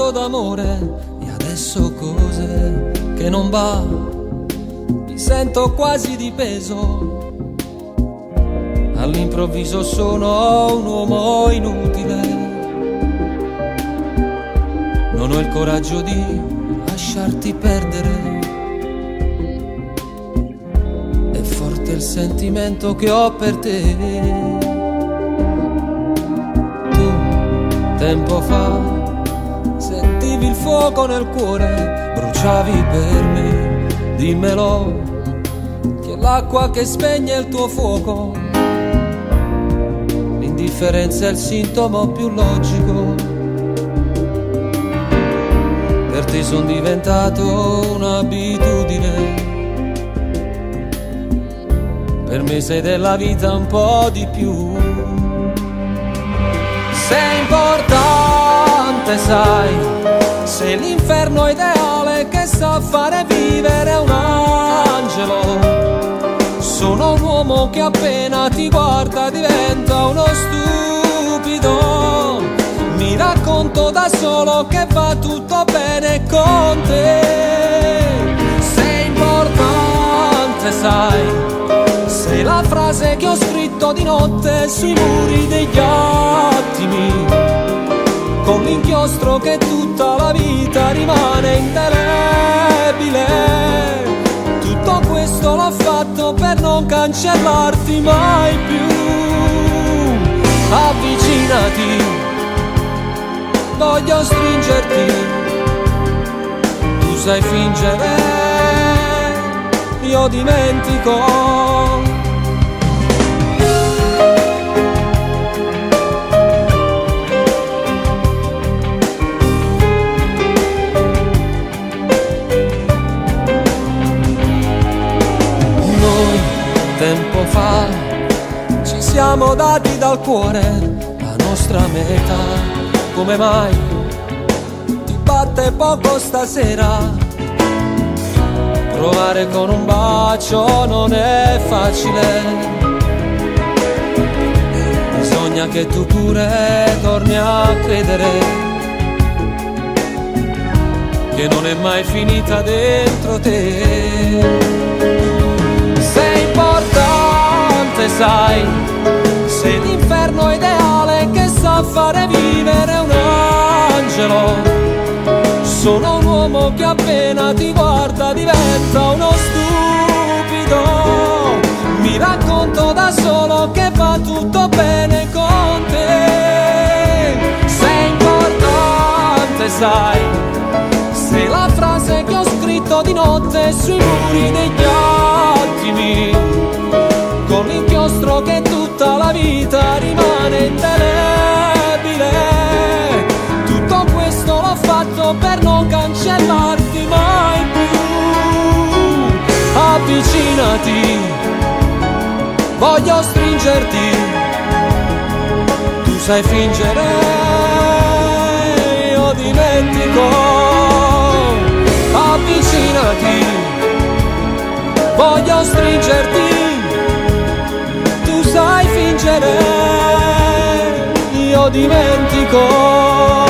parlato d'amore e adesso cose che non va, mi sento quasi di peso, all'improvviso sono un uomo inutile, non ho il coraggio di lasciarti perdere, è forte il sentimento che ho per te. Tempo fa sentivi il fuoco nel cuore, bruciavi per me, dimmelo, che è l'acqua che spegne il tuo fuoco, l'indifferenza è il sintomo più logico, per te son diventato un'abitudine, per me sei della vita un po' di più. Sei importante, sai, sei l'inferno ideale che sa fare vivere un angelo. Sono un uomo che appena ti guarda diventa uno stupido. Mi racconto da solo che va tutto bene con te. Sei importante, sai, sei la frase che ho scritto di notte sui muri degli attimi, con l'inchiostro che tutta la vita rimane indelebile. Tutto questo l'ho fatto per non cancellarti mai più. Avvicinati, voglio stringerti, tu sai fingere, io dimentico. Tempo fa ci siamo dati dal cuore la nostra metà, come mai ti batte poco stasera? Provare con un bacio non è facile, bisogna che tu pure torni a credere che non è mai finita dentro te. Sai, sei l'inferno ideale che sa fare vivere un angelo. Sono un uomo che appena ti guarda diventa uno stupido. Mi racconto da solo che va tutto bene con te. Sei importante, sai, sei la frase che ho scritto di notte sui muri degli attimi, con l'inchiostro che tutta la vita rimane indelebile. Tutto questo l'ho fatto per non cancellarti mai più. Avvicinati, voglio stringerti, tu sai fingere, io dimentico. Avvicinati, voglio stringerti, sai fingere, io dimentico.